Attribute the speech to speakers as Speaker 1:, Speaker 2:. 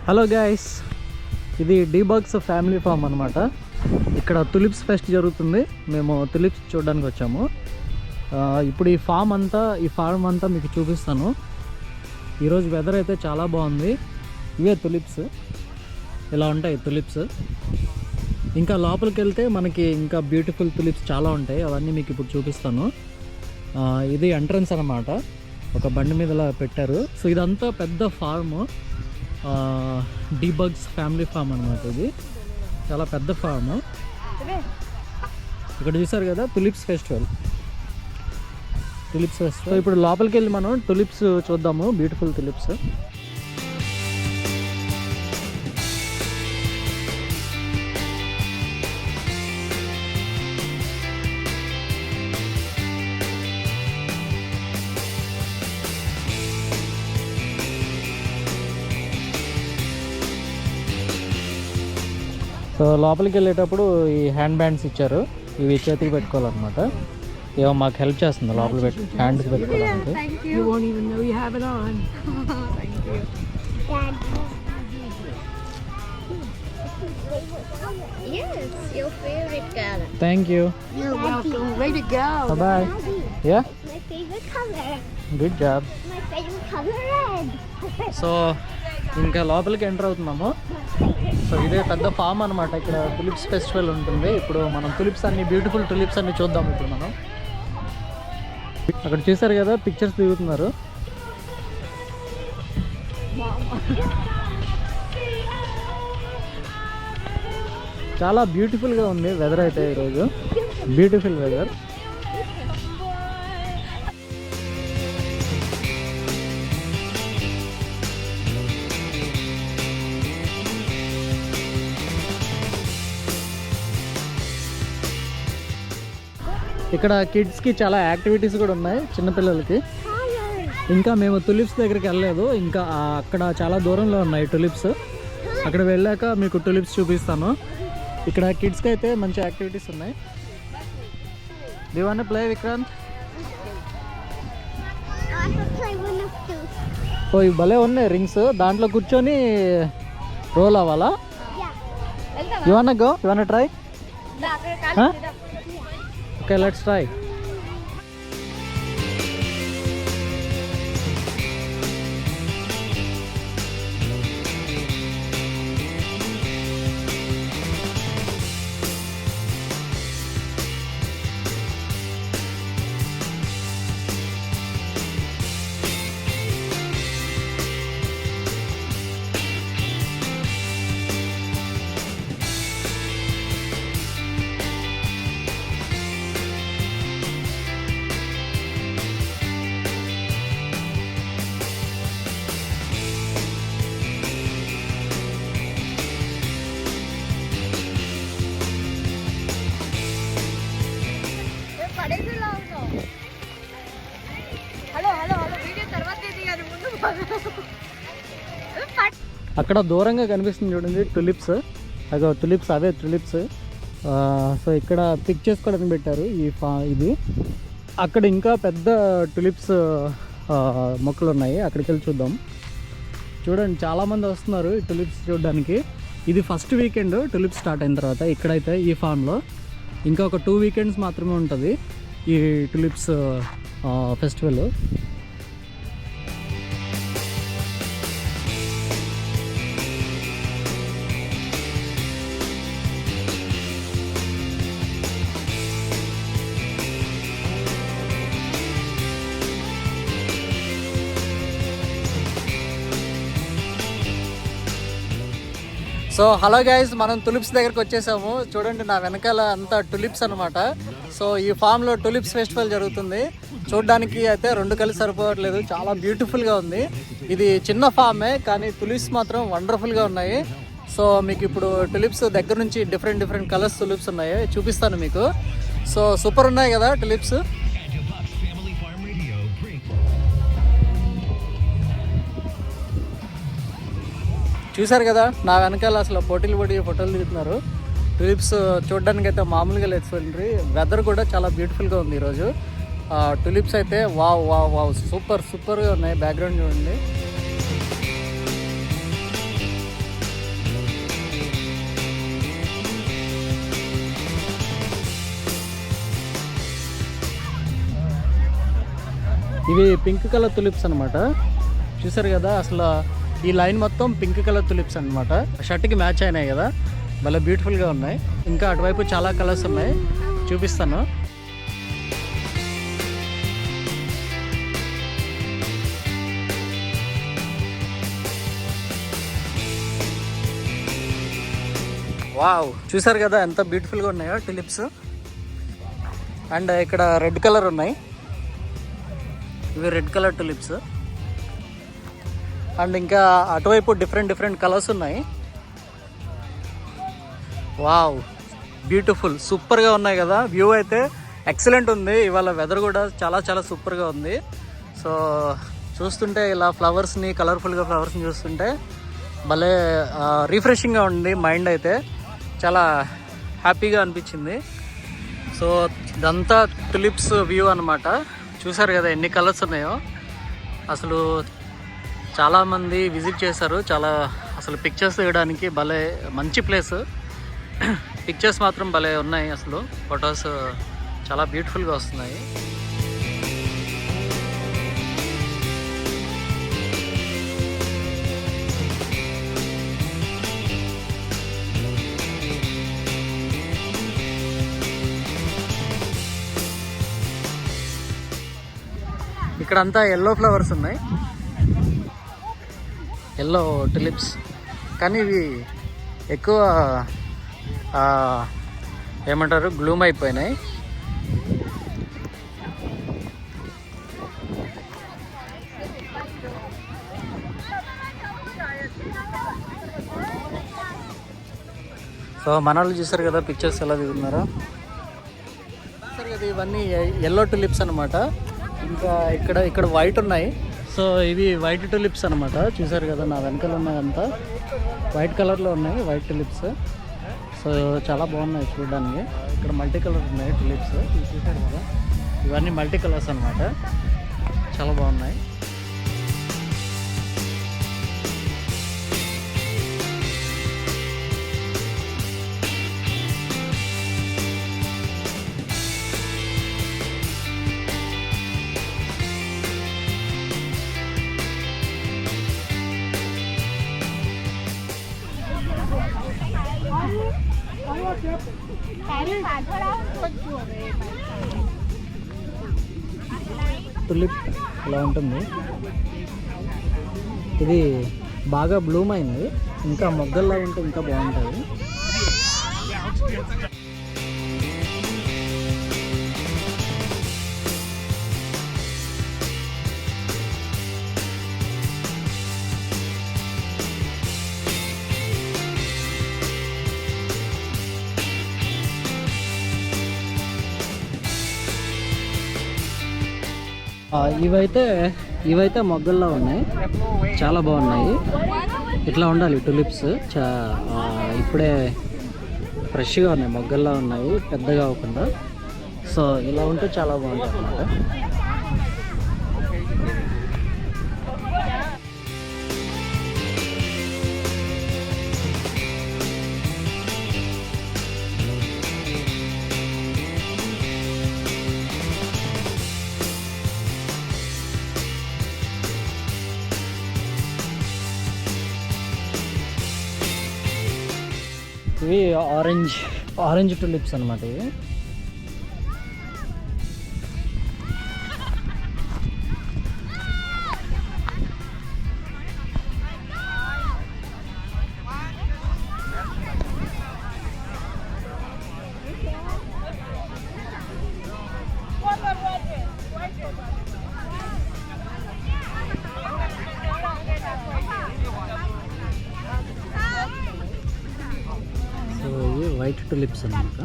Speaker 1: Hello guys, ఇది డీబగ్స్ family form అనమాట. ఇక్కడ తులిప్స్ ఫెస్ట్ జరుగుతుంది. మేము తులిప్స్ చూడడానికి వచ్చాము. ఇప్పుడు ఈ ఫామ్ అంతా మీకు చూపిస్తాను. ఈరోజు వెదర్ అయితే చాలా బాగుంది. ఇవే తులిప్స్, ఇలా ఉంటాయి తులిప్స్. ఇంకా లోపలికి వెళ్తే మనకి ఇంకా బ్యూటిఫుల్ తులిప్స్ చాలా ఉంటాయి. అవన్నీ మీకు ఇప్పుడు చూపిస్తాను. ఇది ఎంట్రన్స్ అనమాట. ఒక బండి మీద ఇలా పెట్టారు. సో ఇదంతా పెద్ద ఫార్మ్, డీబగ్స్ ఫ్యామిలీ ఫామ్ అనమాట. ఇది చాలా పెద్ద ఫామ్. ఇక్కడ చూసారు కదా తులిప్స్ ఫెస్టివల్. సో ఇప్పుడు లోపలికి వెళ్ళి మనం తులిప్స్ చూద్దాము, బ్యూటిఫుల్ తులిప్స్. సో లోపలికి వెళ్ళేటప్పుడు ఈ హ్యాండ్ బ్యాండ్స్ ఇచ్చారు. ఇవి చేతికి పెట్టుకోవాలన్నమాట. ఏమో మాకు హెల్ప్ చేస్తుంది లోపల హ్యాండ్కి పెట్టుకోవడానికి. Thank you. Bye. Yeah, good job. So ఇంకా లోపలికి ఎంటర్ అవుతున్నాము. సో ఇదే పెద్ద ఫామ్ అనమాట. ఇక్కడ తులిప్స్ ఫెస్టివల్ ఉంటుంది. ఇప్పుడు మనం తులిప్స్ అన్ని, బ్యూటిఫుల్ తులిప్స్ అన్ని చూద్దాం. ఇప్పుడు మనం అక్కడ చూసారు కదా పిక్చర్స్ దిగుతున్నారు. చాలా బ్యూటిఫుల్గా ఉంది వెదర్ అయితే ఈరోజు. Beautiful weather. ఇక్కడ కిడ్స్కి చాలా యాక్టివిటీస్ కూడా ఉన్నాయి చిన్నపిల్లలకి. ఇంకా మేము తులిప్స్ దగ్గరికి వెళ్ళలేదు. ఇంకా అక్కడ చాలా దూరంలో ఉన్నాయి తులిప్స్. అక్కడ వెళ్ళాక మీకు తులిప్స్ చూపిస్తాను. ఇక్కడ కిడ్స్కి అయితే మంచి యాక్టివిటీస్ ఉన్నాయి. Do you want to play, Vikrant? Oh, ఇవి భలే ఉన్నాయి రింగ్స్. దాంట్లో కూర్చొని రోల్ అవ్వాలా? You want go? You want try? Okay, let's try. అక్కడ దూరంగా కనిపిస్తుంది చూడండి టులిప్స్. అగో టులిప్స్, అవే టులిప్స్. సో ఇక్కడ పిక్ చేసుకోవడానికి పెట్టారు ఇది. అక్కడ ఇంకా పెద్ద టులిప్స్ మొక్కలు ఉన్నాయి. అక్కడికి వెళ్ళి చూద్దాం. చూడండి చాలామంది వస్తున్నారు ఈ టులిప్స్ చూడడానికి. ఇది ఫస్ట్ వీకెండ్ టులిప్స్ స్టార్ట్ అయిన తర్వాత. ఇక్కడైతే ఈ ఫామ్లో ఇంకా ఒక 2 వీకెండ్స్ మాత్రమే ఉంటుంది ఈ tulips festival. So hello guys, మనం టులిప్స్ దగ్గరికి వచ్చేసాము. చూడండి నా వెనకాల అంతా టులిప్స్ అనమాట. సో ఈ ఫామ్లో టులిప్స్ ఫెస్టివల్ జరుగుతుంది. చూడడానికి అయితే 2 కలిసి సరిపోవట్లేదు. చాలా బ్యూటిఫుల్గా ఉంది. ఇది చిన్న ఫామే కానీ టులిప్స్ మాత్రం వండర్ఫుల్గా ఉన్నాయి. సో మీకు ఇప్పుడు టులిప్స్ దగ్గర నుంచి డిఫరెంట్ కలర్స్ టులిప్స్ ఉన్నాయి, చూపిస్తాను మీకు. సో సూపర్ ఉన్నాయి కదా టులిప్స్. చూసారు కదా నా వెనకాల అసలు పోటీలు పడి ఫోటోలు దిగుతున్నారు. టులిప్స్ చూడడానికి అయితే మామూలుగా లేదు. వెదర్ కూడా చాలా బ్యూటిఫుల్గా ఉంది ఈరోజు. టులిప్స్ అయితే వావ్ వావ్ వావ్ సూపర్గా ఉన్నాయి. బ్యాక్గ్రౌండ్ చూడండి. ఇవి పింక్ కలర్ తులిప్స్ అనమాట. చూసారు కదా, అసలు ఈ లైన్ మొత్తం పింక్ కలర్ తులిప్స్ అనమాట. షర్ట్కి మ్యాచ్ అయినాయి కదా, భలే బ్యూటిఫుల్గా ఉన్నాయి. ఇంకా అటువైపు చాలా కలర్స్ ఉన్నాయి, చూపిస్తాను. వావ్, చూసారు కదా ఎంత బ్యూటిఫుల్గా ఉన్నాయో టులిప్స్. అండ్ ఇక్కడ రెడ్ కలర్ ఉన్నాయి, ఇవి రెడ్ కలర్ టులిప్స్. అండ్ ఇంకా అటువైపు డిఫరెంట్ కలర్స్ ఉన్నాయి. వావ్, బ్యూటిఫుల్, సూపర్గా ఉన్నాయి కదా. వ్యూ అయితే ఎక్సలెంట్ ఉంది. ఇవాళ వెదర్ కూడా చాలా సూపర్గా ఉంది. సో చూస్తుంటే ఇలా ఫ్లవర్స్ని, కలర్ఫుల్గా ఫ్లవర్స్ని చూస్తుంటే భలే రిఫ్రెషింగ్గా ఉంది. మైండ్ అయితే చాలా హ్యాపీగా అనిపించింది. సో ఇదంతా టులిప్స్ వ్యూ అనమాట. చూసారు కదా ఎన్ని కలర్స్ ఉన్నాయో. అసలు చాలామంది విజిట్ చేశారు. అసలు పిక్చర్స్ తీయడానికి భలే మంచి ప్లేస్. పిక్చర్స్ మాత్రం భలే ఉన్నాయి. అసలు ఫొటోస్ చాలా బ్యూటిఫుల్గా వస్తున్నాయి. ఇక్కడంతా ఎల్లో ఫ్లవర్స్ ఉన్నాయి, ఎల్లో టులిప్స్. కానీ ఇవి ఎక్కువ ఏమంటారు, గ్లూమ్ అయిపోయినాయి. సో మనల్ని చూసారు కదా పిక్చర్స్ ఎలా దిగుతున్నారో. చూసారు కదా ఇవన్నీ ఎల్లో టులిప్స్ అనమాట. ఇంకా ఇక్కడ వైట్ ఉన్నాయి. సో ఇవి వైట్ టులిప్స్ అనమాట. చూసారు కదా నా వెనకాల ఉన్నాయంతా వైట్ కలర్లో ఉన్నాయి, వైట్ టులిప్స్. సో చాలా బాగున్నాయి చూడడానికి. ఇక్కడ మల్టీ కలర్ ఉన్నాయి టులిప్స్, చూసారు కదా. ఇవన్నీ మల్టీ కలర్స్ అనమాట, చాలా బాగున్నాయి. టులిప్ ఇలా ఉంటుంది. ఇది బాగా బ్లూమ్ అయింది. ఇంకా మొగ్గల్లా ఉంటే ఇంకా బాగుంటుంది. ఇవైతే మొగ్గల్లో ఉన్నాయి, చాలా బాగున్నాయి. ఇట్లా ఉండాలి టులిప్స్. ఇప్పుడే ఫ్రెష్గా ఉన్నాయి, మొగ్గల్లా ఉన్నాయి, పెద్దగా అవ్వకుండా. సో ఇలా ఉంటే చాలా బాగుంటుంది అన్నమాట. ఇవి ఆరెంజ్ టులిప్స్ అనమాట. ఇవి వైట్ టులిప్స్ అన్నమాట.